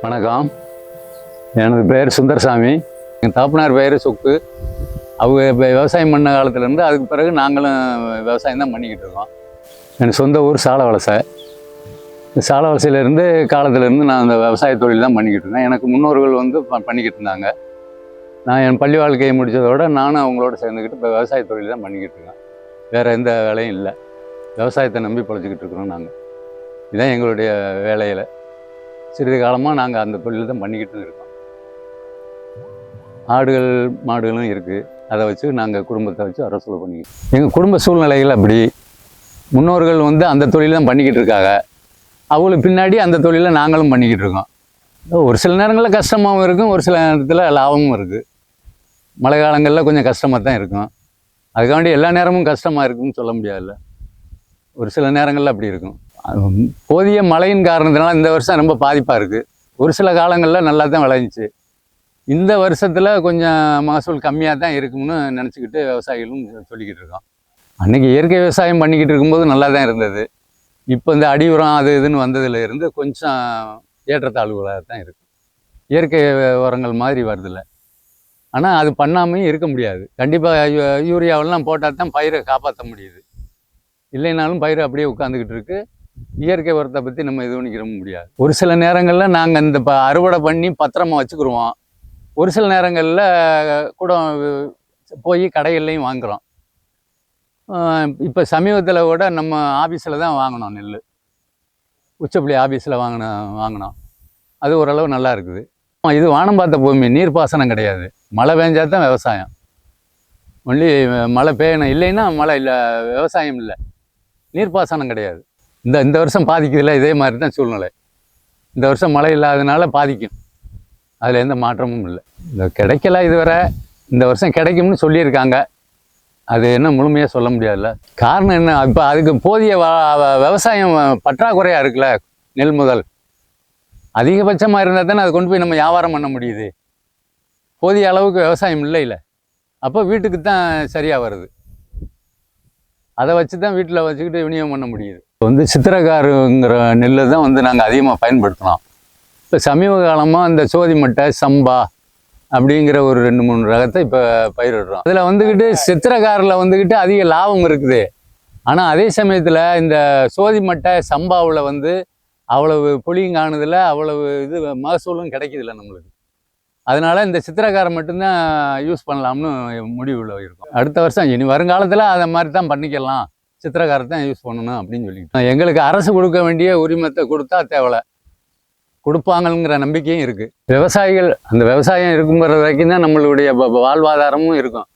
வணக்கம். எனது பெயர் சுந்தரசாமி. எங்கள் தாப்பனார் பெயர் சொக்கு. அவங்க விவசாயம் பண்ண காலத்துலேருந்து அதுக்கு பிறகு நாங்களும் விவசாயம் தான் பண்ணிக்கிட்டு இருக்கோம். எனக்கு சொந்த ஊர் சாலவலசை. சாலவலசையிலேருந்து காலத்துலேருந்து நான் அந்த விவசாய தொழில் தான் பண்ணிக்கிட்டு இருக்கேன். எனக்கு முன்னோர்கள் பண்ணிக்கிட்டு இருந்தாங்க. நான் என் பள்ளி வாழ்க்கையை முடித்ததோடு நானும் அவங்களோட சேர்ந்துக்கிட்டு இப்போ விவசாய தொழில் தான் பண்ணிக்கிட்டு இருக்கேன். வேறு எந்த வேலையும் இல்லை. விவசாயத்தை நம்பி பிழைச்சிக்கிட்டு இருக்கிறோம். நாங்கள் இதுதான் எங்களுடைய வேலையில். சிறிது காலமாக நாங்கள் அந்த தொழில் தான் பண்ணிக்கிட்டு இருக்கோம். ஆடுகள் மாடுகளும் இருக்குது. அதை வச்சு நாங்கள் குடும்பத்தை வச்சு அரசு பண்ணிக்கிட்டு. எங்கள் குடும்ப சூழ்நிலைகள் அப்படி. முன்னோர்கள் அந்த தொழில் தான் பண்ணிக்கிட்டு இருக்காங்க. அவங்களுக்கு பின்னாடி அந்த தொழிலை நாங்களும் பண்ணிக்கிட்டு இருக்கோம். ஒரு சில நேரங்களில் கஷ்டமாகவும் இருக்கும், ஒரு சில நேரத்தில் லாபமும் இருக்குது. மழை காலங்களில் கொஞ்சம் கஷ்டமாக தான் இருக்கும். அதுக்காண்டி எல்லா நேரமும் கஷ்டமாக இருக்குன்னு சொல்ல முடியாதுல்ல. ஒரு சில நேரங்களில் அப்படி இருக்கும். போதிய மழையின் காரணத்தினால இந்த வருஷம் ரொம்ப பாதிப்பாக இருக்குது. ஒரு சில காலங்களில் நல்லா தான் விளைஞ்சிச்சு. இந்த வருஷத்தில் கொஞ்சம் மகசூல் கம்மியாக தான் இருக்கும்னு நினச்சிக்கிட்டு விவசாயிகளும் சொல்லிக்கிட்டு இருக்கோம். அன்றைக்கி இயற்கை விவசாயம் பண்ணிக்கிட்டு இருக்கும்போது நல்லா தான் இருந்தது. இப்போ இந்த அடி உரம் அது இதுன்னு வந்ததுலேருந்து கொஞ்சம் ஏற்றத்தாழ்வுகளாக தான் இருக்குது. இயற்கை உரங்கள் மாதிரி வருதில்ல. ஆனால் அது பண்ணாமையும் இருக்க முடியாது. கண்டிப்பாக யூரியாவெல்லாம் போட்டால் தான் பயிரை காப்பாற்ற முடியுது. இல்லைனாலும் பயிர் அப்படியே உட்காந்துக்கிட்டு இருக்குது. இயற்கை உரத்தை பற்றி நம்ம இது பண்ணிக்கிற முடியாது. ஒரு சில நேரங்களில் நாங்கள் இந்த அறுவடை பண்ணி பத்திரமா வச்சுக்கிடுவோம். ஒரு சில நேரங்களில் கூட போய் கடைகள்லையும் வாங்குகிறோம். இப்போ சமீபத்தில் கூட நம்ம ஆஃபீஸில் தான் வாங்கினோம் நெல். உச்சப்புள்ளி ஆஃபீஸில் வாங்கினோம். அது ஓரளவு நல்லா இருக்குது. இது வானம் பார்த்த பூமி, நீர்ப்பாசனம் கிடையாது. மழை பெஞ்சா தான் விவசாயம். ஒன்லி மழை பெய்யணும், இல்லைன்னா மழை இல்லை, விவசாயம் இல்லை. நீர்ப்பாசனம் கிடையாது. இந்த வருஷம் பாதிக்குதில்ல, இதே மாதிரி தான் சூழ்நிலை. இந்த வருஷம் மழை இல்லாததுனால பாதிக்கும். அதில் எந்த மாற்றமும் இல்லை. இந்த கிடைக்கல இதுவரை. இந்த வருஷம் கிடைக்கும்னு சொல்லியிருக்காங்க. அது என்ன முழுமையாக சொல்ல முடியாதுல்ல. காரணம் என்ன, இப்போ அதுக்கு போதிய விவசாயம் பற்றாக்குறையாக இருக்குல்ல. நெல் முதல் அதிகபட்சமாக இருந்தால் தானே அதை கொண்டு போய் நம்ம வியாபாரம் பண்ண முடியுது. போதிய அளவுக்கு விவசாயம் இல்லை. அப்போ வீட்டுக்கு தான் சரியாக வருது. அதை வச்சு தான் வீட்டில் வச்சுக்கிட்டு விநியோகம் பண்ண முடியுது. இப்போ சித்திரக்காருங்கிற நெல் தான் நாங்கள் அதிகமாக பயன்படுத்தினோம். இப்போ சமீப காலமாக இந்த சோதி மட்டை, சம்பா அப்படிங்கிற ஒரு 2-3 ரகத்தை இப்போ பயிரிடுறோம். அதில் சித்திரக்காரில் அதிக லாபம் இருக்குது. ஆனால் அதே சமயத்தில் இந்த சோதி மட்டை, சம்பாவில் அவ்வளவு புளியும் காணுதில்ல, அவ்வளவு இது மகசூலும் கிடைக்குதில்ல நம்மளுக்கு. அதனால் இந்த சித்திரக்காரை மட்டும்தான் யூஸ் பண்ணலாம்னு முடிவில் இருக்கும். அடுத்த வருஷம் இனி வருங்காலத்தில் அதை மாதிரி தான் பண்ணிக்கலாம். சித்திரக்காரை தான் யூஸ் பண்ணணும் அப்படின்னு சொல்லிட்டு எங்களுக்கு அரசு கொடுக்க வேண்டிய உரிமத்தை கொடுத்தா தேவை. கொடுப்பாங்கங்கிற நம்பிக்கையும் இருக்குது. விவசாயிகள் அந்த விவசாயம் இருக்குங்கிற வரைக்கும் தான் நம்மளுடைய வாழ்வாதாரமும் இருக்கும்.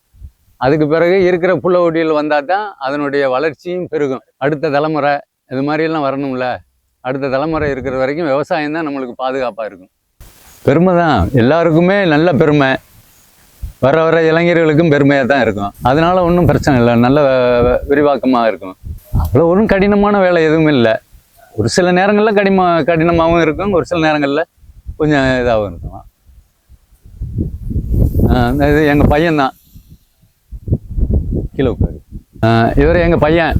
அதுக்கு பிறகு இருக்கிற புள்ள ஒடியில் வந்தால் தான் அதனுடைய வளர்ச்சியும் பெருகும். அடுத்த தலைமுறை இது மாதிரியெல்லாம் வரணும்ல. அடுத்த தலைமுறை இருக்கிற வரைக்கும் விவசாயம் தான் நம்மளுக்கு பாதுகாப்பாக இருக்கும். பெருமை தான் எல்லாருக்குமே, நல்ல பெருமை. வர இளைஞர்களுக்கும் பெருமையாக தான் இருக்கும். அதனால ஒன்றும் பிரச்சனை இல்லை. நல்ல விரிவாக்கமாக இருக்கும். அவ்வளோ ஒன்றும் கடினமான வேலை எதுவும் இல்லை. ஒரு சில நேரங்களில் கடினமாகவும் இருக்கும், ஒரு சில நேரங்களில் கொஞ்சம் இதாகவும் இருக்கும். இது எங்கள் பையன்தான். கீழே உட்காரு. இவர் எங்கள் பையன்.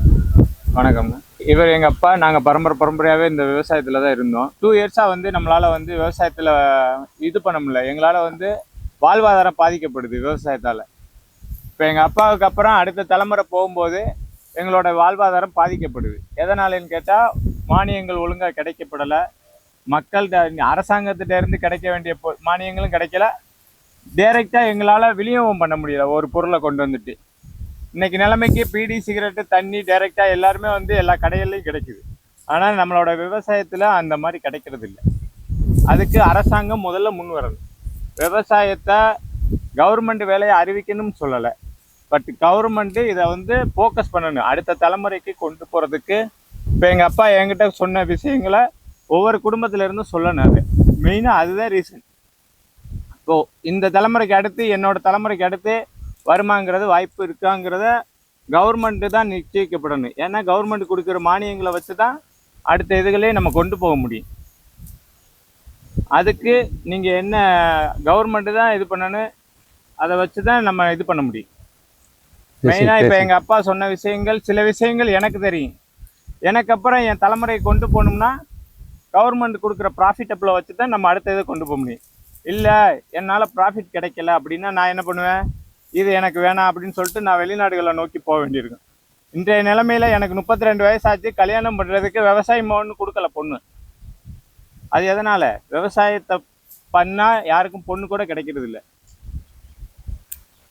வணக்கம். இவர் எங்கள் அப்பா. நாங்கள் பரம்பரையாகவே இந்த விவசாயத்தில் தான் இருந்தோம். 2 இயர்ஸாக நம்மளால் விவசாயத்தில் இது பண்ண முடியல. எங்களால் வாழ்வாதாரம் பாதிக்கப்படுது விவசாயத்தால். இப்போ எங்கள் அப்பாவுக்கு அப்புறம் அடுத்த தலைமுறை போகும்போது எங்களோட வாழ்வாதாரம் பாதிக்கப்படுது. எதனாலன்னு கேட்டால், மானியங்கள் ஒழுங்காக கிடைக்கப்படலை. மக்கள்கிட்ட அரசாங்கத்திட்டேருந்து கிடைக்க வேண்டிய மானியங்களும் கிடைக்கல. டைரெக்டாக எங்களால் விநியோகம் பண்ண முடியல ஒரு பொருளை கொண்டு வந்துட்டு. இன்றைக்கி நிலைமைக்கு பீடி, சிகரெட்டு, தண்ணி டைரெக்டாக எல்லாருமே எல்லா கடைகள்லையும் கிடைக்குது. ஆனால் நம்மளோட விவசாயத்தில் அந்த மாதிரி கிடைக்கிறது இல்லை. அதுக்கு அரசாங்கம் முதல்ல முன் வரணும். விவசாயத்தை கவர்மெண்ட் வேலையை அறிவிக்கணும்னு சொல்லலை. பட் கவர்மெண்ட்டு இதை ஃபோக்கஸ் பண்ணணும். அடுத்த தலைமுறைக்கு கொண்டு போகிறதுக்கு இப்போ எங்கள் அப்பா என்கிட்ட சொன்ன விஷயங்களை ஒவ்வொரு குடும்பத்திலேருந்தும் சொல்லணும். அது மெயினாக அதுதான் ரீசன். இப்போது இந்த தலைமுறைக்கு அடுத்து, என்னோடய தலைமுறைக்கு அடுத்து வருமாங்கிறது வாய்ப்பு இருக்காங்கிறத கவர்மெண்ட்டு தான் நிச்சயிக்கப்படணும். ஏன்னா கவர்மெண்ட் கொடுக்குற மானியங்களை வச்சு தான் அடுத்த இதுகளே நம்ம கொண்டு போக முடியும். அதுக்கு நீங்கள் என்ன, கவர்மெண்ட்டு தான் இது பண்ணணும். அதை வச்சு தான் நம்ம இது பண்ண முடியும். மெயினாக இப்போ எங்கள் அப்பா சொன்ன விஷயங்கள், சில விஷயங்கள் எனக்கு தெரியும். எனக்கு அப்புறம் என் தலைமுறை கொண்டு போகணும்னா கவர்மெண்ட் கொடுக்குற ப்ராஃபிட்டபிளை வச்சு தான் நம்ம அடுத்த இதை கொண்டு போக முடியும். இல்லை என்னால் ப்ராஃபிட் கிடைக்கல அப்படின்னா நான் என்ன பண்ணுவேன், இது எனக்கு வேணாம் அப்படின்னு சொல்லிட்டு நான் வெளிநாடுகளை நோக்கி போக வேண்டியிருக்கும். இன்றைய நிலைமையில் எனக்கு 32 வயசாச்சு, கல்யாணம் பண்ணுறதுக்கு விவசாயம் ஒன்று கொடுக்கல பொண்ணு. அது எதனால்? விவசாயத்தை பண்ணால் யாருக்கும் பொண்ணு கூட கிடைக்கிறது இல்லை.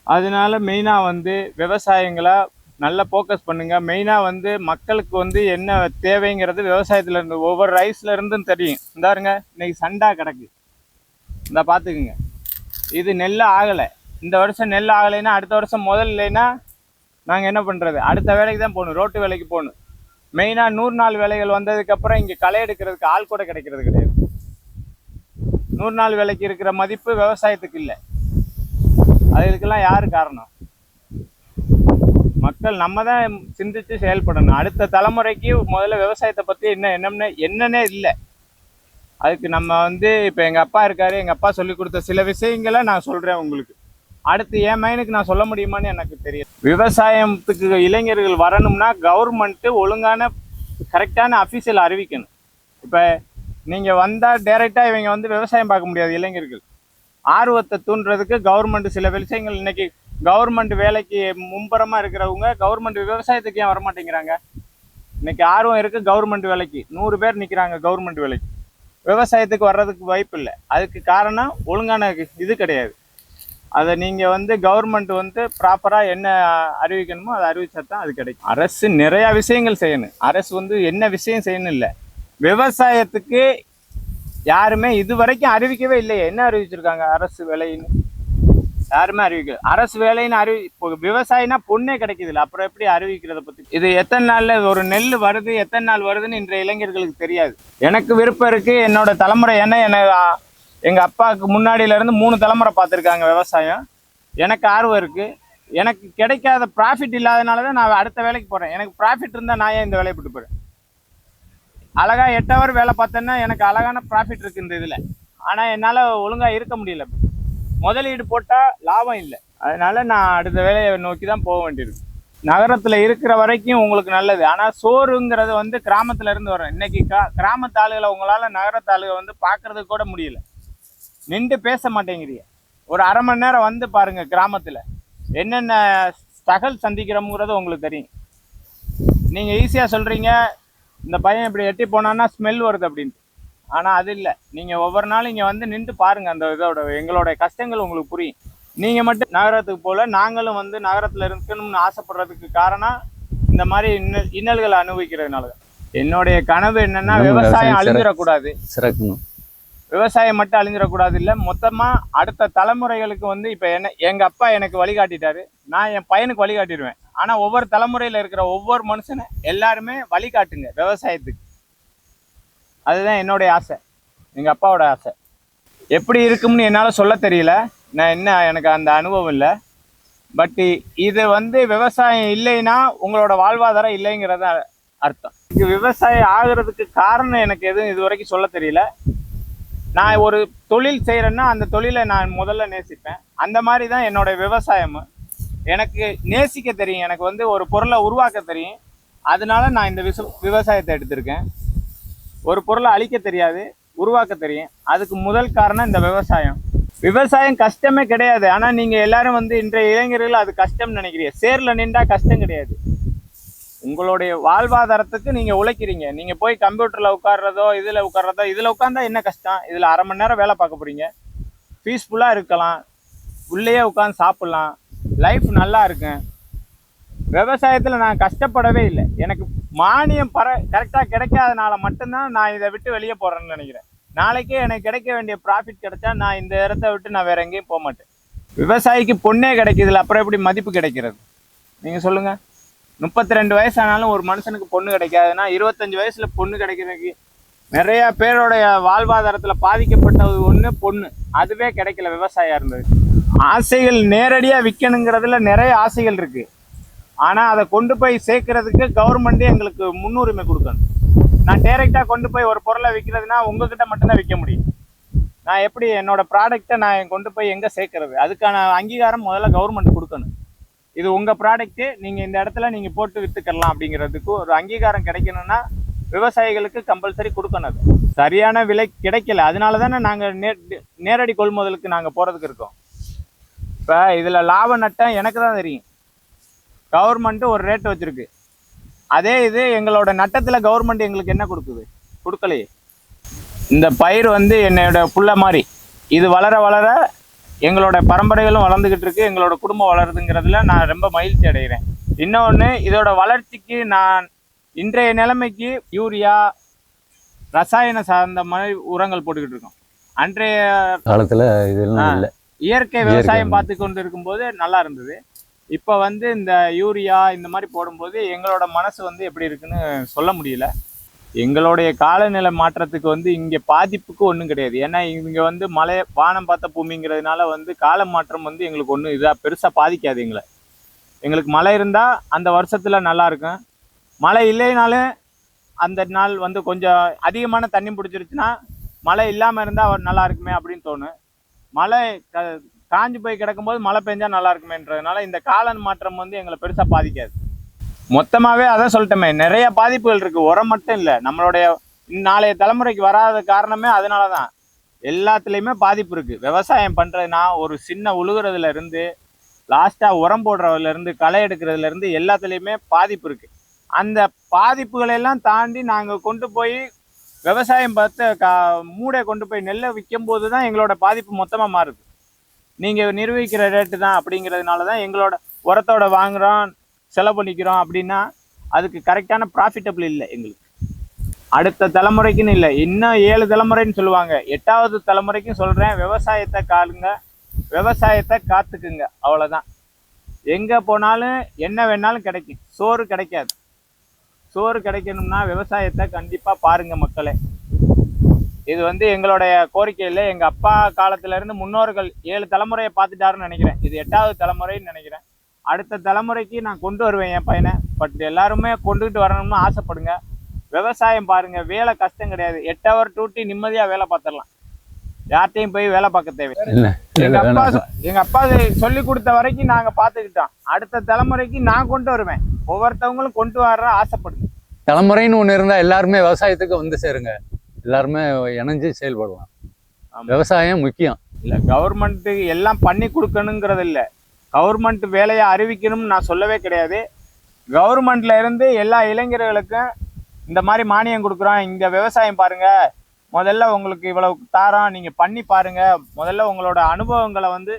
அதனால மெயினாக வந்து விவசாயங்களை நல்லா ஃபோக்கஸ் பண்ணுங்கள். மெயினாக வந்து மக்களுக்கு வந்து என்ன தேவைங்கிறது விவசாயத்தில் இருந்து ஒவ்வொரு ரைஸ்ல இருந்தும் தெரியும். இந்தாருங்க இன்னைக்கு சண்டா கிடக்கு, இந்த பார்த்துக்குங்க. இது நெல் ஆகலை, இந்த வருஷம் நெல் ஆகலைன்னா அடுத்த வருஷம் முதல் இல்லைன்னா நாங்கள் என்ன பண்ணுறது? அடுத்த வேலைக்கு தான் போகணும், ரோட்டு வேலைக்கு போகணும். மெயினாக 100 நாள் வேலைகள் வந்ததுக்கப்புறம் இங்கே களை எடுக்கிறதுக்கு ஆள் கூட கிடைக்கிறது கிடையாது. 100 நாள் வேலைக்கு இருக்கிற மதிப்பு விவசாயத்துக்கு இல்லை. அதுக்கெல்லாம் யார் காரணம்? மக்கள் நம்ம தான் சிந்திச்சு செயல்படணும். அடுத்த தலைமுறைக்கு முதல்ல விவசாயத்தை பற்றி என்னன்னே இல்லை. அதுக்கு நம்ம வந்து இப்போ எங்கள் அப்பா இருக்காரு, எங்கள் அப்பா சொல்லி கொடுத்த சில விஷயங்களை நான் சொல்கிறேன் உங்களுக்கு. அடுத்து என் மைனுக்கு நான் சொல்ல முடியுமான்னு எனக்கு தெரியும். விவசாயத்துக்கு இளைஞர்கள் வரணும்னா கவர்மெண்ட்டு ஒழுங்கான கரெக்டான அஃபீஷியல் அறிவிக்கணும். இப்போ நீங்கள் வந்தால் டைரெக்டாக இவங்க வந்து விவசாயம் பார்க்க முடியாது. இளைஞர்கள் ஆர்வத்தை தூண்டுறதுக்கு கவர்மெண்ட் சில விஷயங்கள், இன்னைக்கு கவர்மெண்ட் வேலைக்கு மும்பரமாக இருக்கிறவங்க கவர்மெண்ட் விவசாயத்துக்கு ஏன் வரமாட்டேங்கிறாங்க? இன்னைக்கு ஆர்வம் இருக்குது கவர்மெண்ட் வேலைக்கு, 100 பேர் நிற்கிறாங்க கவர்மெண்ட் வேலைக்கு, விவசாயத்துக்கு வர்றதுக்கு வாய்ப்பு இல்லை. அதுக்கு காரணம் ஒழுங்கான இது கிடையாது. அதை நீங்கள் வந்து கவர்மெண்ட் வந்து ப்ராப்பராக என்ன அறிவிக்கணுமோ அதை அறிவிச்சா தான் அது கிடைக்கும். அரசு நிறையா விஷயங்கள் செய்யணும். அரசு வந்து என்ன விஷயம் செய்யணும் இல்லை, விவசாயத்துக்கு யாருமே இது வரைக்கும் அறிவிக்கவே இல்லையே. என்ன அறிவிச்சிருக்காங்க? அரசு வேலைன்னு யாருமே அறிவிக்கல. அரசு வேலைன்னு இப்போ விவசாயினா பொண்ணே கிடைக்குது இல்லை, அப்புறம் எப்படி அறிவிக்கிறத பற்றி? இது எத்தனை நாளில் ஒரு நெல் வருது, எத்தனை நாள் வருதுன்னு இன்றைய இளைஞர்களுக்கு தெரியாது. எனக்கு விருப்பம் இருக்குது, என்னோட தலைமுறை என்ன எங்கள் அப்பாவுக்கு முன்னாடியிலேருந்து 3 தலைமுறை பார்த்துருக்காங்க விவசாயம். எனக்கு ஆர்வம் இருக்குது. எனக்கு கிடைக்காத ப்ராஃபிட் இல்லாதனால தான் நான் அடுத்த வேலைக்கு போகிறேன். எனக்கு ப்ராஃபிட் இருந்தால் நான் ஏன் இந்த வேலையை விட்டு போகிறேன்? அழகாக 8 ஹவர் வேலை பார்த்தேன்னா எனக்கு அழகான ப்ராஃபிட் இருக்குது இந்த இதில். ஆனால் என்னால் ஒழுங்காக இருக்க முடியல. முதலீடு போட்டால் லாபம் இல்லை. அதனால நான் அடுத்த வேலையை நோக்கி தான் போக வேண்டியிருக்கு. நகரத்தில் இருக்கிற வரைக்கும் உங்களுக்கு நல்லது. ஆனால் சோறுங்கிறது வந்து கிராமத்தில் இருந்து வரும். இன்னைக்கு கிராமத்து ஆளுகளை உங்களால் நகரத்து ஆளுகளை வந்து பார்க்கறதுக்கு கூட முடியல. நின்று பேச மாட்டேங்கிறீங்க. ஒரு அரை மணி நேரம் வந்து பாருங்கள் கிராமத்தில் என்னென்ன ஸ்ட்ரகல் சந்திக்கிறோங்கிறது உங்களுக்கு தெரியும். நீங்கள் ஈஸியாக சொல்கிறீங்க இந்த பையன் இப்படி எட்டி போனான்னா ஸ்மெல் வருது அப்படின்ட்டு. ஆனால் அது இல்லை. நீங்கள் ஒவ்வொரு நாளும் இங்கே வந்து நின்று பாருங்கள், அந்த எங்களோட கஷ்டங்கள் உங்களுக்கு புரியும். நீங்கள் மட்டும் நகரத்துக்கு போல நாங்களும் வந்து நகரத்தில் இருக்கணும்னு ஆசைப்படுறதுக்கு காரணம் இந்த மாதிரி இன்னல்களை அனுபவிக்கிறதுனால தான். என்னுடைய கனவு என்னென்னா விவசாயம் அழிஞ்சிடக்கூடாது, சிறக்கணும். விவசாயம் மட்டும் அழிஞ்சிடக்கூடாது இல்லை, மொத்தமாக அடுத்த தலைமுறைகளுக்கு வந்து இப்போ எங்கள் அப்பா எனக்கு வழிகாட்டிட்டாரு, நான் என் பையனுக்கு வழிகாட்டிடுவேன். ஆனால் ஒவ்வொரு தலைமுறையில் இருக்கிற ஒவ்வொரு மனுஷனை எல்லாருமே வழிகாட்டுங்க விவசாயத்துக்கு. அதுதான் என்னுடைய ஆசை, எங்கள் அப்பாவோட ஆசை. எப்படி இருக்கும்னு என்னால் சொல்ல தெரியல, எனக்கு அந்த அனுபவம் இல்லை. பட் இது வந்து விவசாயம் இல்லைன்னா உங்களோட வாழ்வாதாரம் இல்லைங்கிறத அர்த்தம். இது விவசாயம் ஆகிறதுக்கு காரணம் எனக்கு எதுவும் இது வரைக்கும் சொல்ல தெரியல. நான் ஒரு தொழில் செய்கிறேன்னா அந்த தொழிலை நான் முதல்ல நேசிப்பேன். அந்த மாதிரி தான் என்னோட விவசாயமும். எனக்கு நேசிக்க தெரியும், எனக்கு வந்து ஒரு பொருளை உருவாக்க தெரியும். அதனால நான் இந்த விவசாயத்தை எடுத்திருக்கேன். ஒரு பொருளை அழிக்க தெரியாது, உருவாக்க தெரியும். அதுக்கு முதல் காரணம் இந்த விவசாயம். விவசாயம் கஷ்டமே கிடையாது. ஆனால் நீங்கள் எல்லாரும் வந்து இன்றைய இளைஞர்கள் அது கஷ்டம்னு நினைக்கிறீங்க. சேரில் நின்றா கஷ்டம் கிடையாது. உங்களுடைய வாழ்வாதாரத்துக்கு நீங்கள் உழைக்கிறீங்க. நீங்கள் போய் கம்ப்யூட்டரில் உட்கார்றதோ இதில் உட்காந்தா என்ன கஷ்டம்? இதில் அரை மணி நேரம் வேலை பார்க்க போகிறீங்க, பீஸ்ஃபுல்லாக இருக்கலாம், உள்ளேயே உட்காந்து சாப்பிட்லாம், லைஃப் நல்லா இருக்கும். விவசாயத்தில் நான் கஷ்டப்படவே இல்லை. எனக்கு மானியம் கரெக்டாக கிடைக்காதனால மட்டும்தான் நான் இதை விட்டு வெளியே போகிறேன்னு நினைக்கிறேன். நாளைக்கே எனக்கு கிடைக்க வேண்டிய ப்ராஃபிட் கிடைச்சா நான் இந்த இடத்த விட்டு நான் வேறு எங்கேயும் போக மாட்டேன். விவசாயிக்கு பொண்ணே கிடைக்குதுல்ல, அப்புறம் எப்படி மதிப்பு கிடைக்கிறது? நீங்கள் சொல்லுங்கள். 32 வயசானாலும் ஒரு மனுஷனுக்கு பொண்ணு கிடைக்காதுன்னா 25 வயசில் பொண்ணு கிடைக்கிறதுக்கு நிறைய பேருடைய வாழ்வாதாரத்தில் பாதிக்கப்பட்டது ஒன்று பொண்ணு. அதுவே கிடைக்கல விவசாயியாக இருந்தது. ஆசைகள் நேரடியாக விற்கணுங்கிறதுல நிறைய ஆசைகள் இருக்குது. ஆனால் அதை கொண்டு போய் சேர்க்கறதுக்கு கவர்மெண்ட்டே எங்களுக்கு முன்னுரிமை கொடுக்கணும். நான் டைரெக்டாக கொண்டு போய் ஒரு பொருளை விற்கிறதுனா உங்ககிட்ட மட்டும்தான் விற்க முடியும். நான் எப்படி என்னோட ப்ராடக்டை நான் கொண்டு போய் எங்கே சேர்க்கறது? அதுக்கான அங்கீகாரம் முதல்ல கவர்மெண்ட் கொடுக்கணும். இது உங்கள் ப்ராடக்ட்டு, நீங்கள் இந்த இடத்துல நீங்கள் போட்டு விற்றுக்கலாம் அப்படிங்கிறதுக்கு ஒரு அங்கீகாரம் கிடைக்கணும்னா விவசாயிகளுக்கு கம்பல்சரி கொடுக்கணும். அது சரியான விலை கிடைக்கல, அதனால தானே நாங்கள் நேரடி கொள்முதலுக்கு நாங்கள் போகிறதுக்கு இருக்கோம். இப்போ இதில் லாப நட்டம் எனக்கு தான் தெரியும். கவர்மெண்ட்டு ஒரு ரேட்டு வச்சுருக்கு. அதே இது எங்களோட நட்டத்தில் கவர்மெண்ட் எங்களுக்கு என்ன கொடுக்குது? கொடுக்கலையே. இந்த பயிர் வந்து என்னோட புள்ள மாதிரி, இது வளர வளர எங்களோட பரம்பரைகளும் வளர்ந்துக்கிட்டு இருக்கு, எங்களோட குடும்பம் வளருதுங்கிறதுல நான் ரொம்ப மகிழ்ச்சி அடைகிறேன். இன்னொன்று, இதோட வளர்ச்சிக்கு நான் இன்றைய நிலைமைக்கு யூரியா, ரசாயன சார்ந்த மாதிரி உரங்கள் போட்டுக்கிட்டு இருக்கோம். அன்றைய காலத்தில் இதெல்லாம் இல்லை. இயற்கை விவசாயம் பார்த்து கொண்டு இருக்கும்போது நல்லா இருந்தது. இப்போ வந்து இந்த யூரியா இந்த மாதிரி போடும்போது எங்களோட மனசு வந்து எப்படி இருக்குன்னு சொல்ல முடியல. எங்களுடைய காலநிலை மாற்றத்துக்கு வந்து இங்கே பாதிப்புக்கு ஒன்றும் கிடையாது. ஏன்னா இங்கே வந்து மழை வானம் பார்த்த பூமிங்கிறதுனால வந்து கால மாற்றம் வந்து எங்களுக்கு ஒன்றும் இதாக பெருசாக பாதிக்காது எங்களை. எங்களுக்கு மழை இருந்தால் அந்த வருஷத்தில் நல்லா இருக்கும். மழை இல்லைனாலும் அந்த நாள் வந்து கொஞ்சம் அதிகமான தண்ணி பிடிச்சிருச்சுன்னா மழை இல்லாமல் இருந்தால் நல்லா இருக்குமே அப்படின்னு தோணும். மழை காஞ்சி போய் கிடக்கும்போது மழை பெஞ்சா நல்லா இருக்குமேன்றதுனால இந்த கால மாற்றம் வந்து எங்களை பெருசாக பாதிக்காது. மொத்தமாகவே அதான் சொல்லிட்டோமே, நிறைய பாதிப்புகள் இருக்குது. உரம் மட்டும் இல்லை, நம்மளுடைய நாளைய தலைமுறைக்கு வராத காரணமே அதனால தான். எல்லாத்துலேயுமே பாதிப்பு இருக்குது. விவசாயம் பண்ணுறதுனா ஒரு சின்ன உழுகுறதுலேருந்து லாஸ்ட்டாக உரம் போடுறதுலேருந்து களை எடுக்கிறதுலேருந்து எல்லாத்துலேயுமே பாதிப்பு இருக்குது. அந்த பாதிப்புகளெல்லாம் தாண்டி நாங்கள் கொண்டு போய் விவசாயம் பார்த்து மூடை கொண்டு போய் நெல்லை விற்கும் போது தான் எங்களோட பாதிப்பு மொத்தமாக மாறுது. நீங்கள் நிர்வகிக்கிற ரேட்டு தான் அப்படிங்கிறதுனால தான் எங்களோட உரத்தோட வாங்குகிறோம், செலவு பண்ணிக்கிறோம் அப்படின்னா அதுக்கு கரெக்டான ப்ராஃபிட்டபிள் இல்லை எங்களுக்கு. அடுத்த தலைமுறைக்குன்னு இல்லை, இன்னும் 7 தலைமுறைன்னு சொல்லுவாங்க, 8வது தலைமுறைக்கும் சொல்கிறேன், விவசாயத்தை காலுங்க, விவசாயத்தை காத்துக்குங்க, அவ்வளோதான். எங்கே போனாலும் என்ன வேணாலும் கிடைக்கும், சோறு கிடைக்காது. சோறு கிடைக்கணும்னா விவசாயத்தை கண்டிப்பாக பாருங்கள் மக்களே. இது வந்து எங்களுடைய கோரிக்கையில் எங்கள் அப்பா காலத்திலேருந்து முன்னோர்கள் 7 தலைமுறையை பார்த்துட்டாருன்னு நினைக்கிறேன். இது 8வது தலைமுறைன்னு நினைக்கிறேன். அடுத்த தலைமுறைக்கு நான் கொண்டு வருவேன் என் பையனை. பட் எல்லாருமே கொண்டுகிட்டு வரணும்னு ஆசைப்படுங்க. விவசாயம் பாருங்கள், வேலை கஷ்டம் கிடையாது. 8 ஹவர் டூட்டி நிம்மதியாக வேலை பார்த்துடலாம். யார்கிட்டையும் போய் வேலை பார்க்க தேவையில்லை. எங்கள் அப்பா சொல்லி கொடுத்த வரைக்கும் நாங்கள் பார்த்துக்கிட்டோம். அடுத்த தலைமுறைக்கு நான் கொண்டு வருவேன். ஒவ்வொருத்தவங்களும் கொண்டு வர ஆசைப்படுங்க. தலைமுறைன்னு ஒன்று இருந்தால் எல்லாருமே விவசாயத்துக்கு வந்து சேருங்க, எல்லாருமே இணைஞ்சு செயல்படலாம். விவசாயம் முக்கியம். இல்லை, கவர்மெண்ட்டு எல்லாம் பண்ணி கொடுக்கணுங்கிறது இல்லை, கவர்மெண்ட் வேலையை அறிவிக்கணும்னு நான் சொல்லவே கிடையாது. கவர்மெண்ட்ல இருந்து எல்லா இளைஞர்களுக்கும் இந்த மாதிரி மானியம் கொடுக்குறோம், இங்கே விவசாயம் பாருங்கள், முதல்ல உங்களுக்கு இவ்வளவு தாரோம், நீங்கள் பண்ணி பாருங்கள், முதல்ல உங்களோட அனுபவங்களை வந்து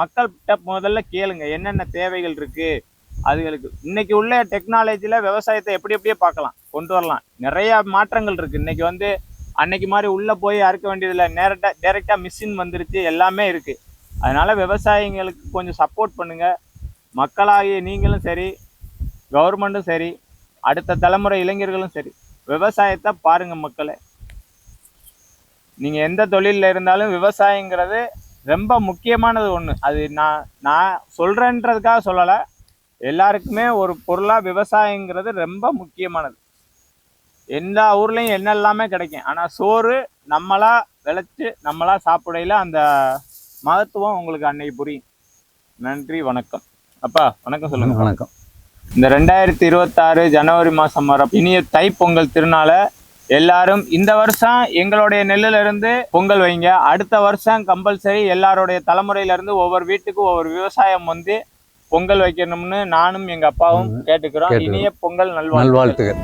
மக்கள்கிட்ட முதல்ல கேளுங்க, என்னென்ன தேவைகள் இருக்குது அதுகளுக்கு. இன்னைக்கு உள்ள டெக்னாலஜியில் விவசாயத்தை எப்படி எப்படியே பார்க்கலாம், கொண்டு வரலாம். நிறையா மாற்றங்கள் இருக்குது. இன்னைக்கு வந்து அன்னைக்கு மாதிரி உள்ளே போய் அறுக்க வேண்டியதில்லை, டேரெக்டாக மிஷின் வந்துருச்சு, எல்லாமே இருக்குது. அதனால் விவசாயிங்களுக்கு கொஞ்சம் சப்போர்ட் பண்ணுங்கள். மக்களாகிய நீங்களும் சரி, கவர்மெண்ட்டும் சரி, அடுத்த தலைமுறை இளைஞர்களும் சரி, விவசாயத்தை பாருங்கள் மக்களே. நீங்கள் எந்த தொழிலில் இருந்தாலும் விவசாயங்கிறது ரொம்ப முக்கியமானது ஒன்று. அது நான் சொல்கிறேன்றதுக்காக சொல்லலை, எல்லாருக்குமே ஒரு பொருளாக விவசாயங்கிறது ரொம்ப முக்கியமானது. எல்லா ஊர்லேயும் என்னெல்லாமே கிடைக்கும், ஆனால் சோறு நம்மளா விளைச்சி நம்மளா சாப்பிடையில அந்த மகத்துவம் உங்களுக்கு அன்னைக்கு புரியும். நன்றி, வணக்கம். அப்பா வணக்கம் சொல்லுங்க. வணக்கம். இந்த 2026 ஜனவரி மாதம் வர இனிய தைப்பொங்கல் திருநாளை எல்லாரும் இந்த வருஷம் எங்களுடைய நெல்லிலிருந்து பொங்கல் வைங்க. அடுத்த வருஷம் கம்பல்சரி எல்லாருடைய தலைமுறையிலேருந்து ஒவ்வொரு வீட்டுக்கும் ஒவ்வொரு விவசாயம் வந்து பொங்கல் வைக்கணும்னு நானும் எங்கள் அப்பாவும் கேட்டுக்கிறோம். இனிய பொங்கல் நல்வாழ்த்துக்கள்.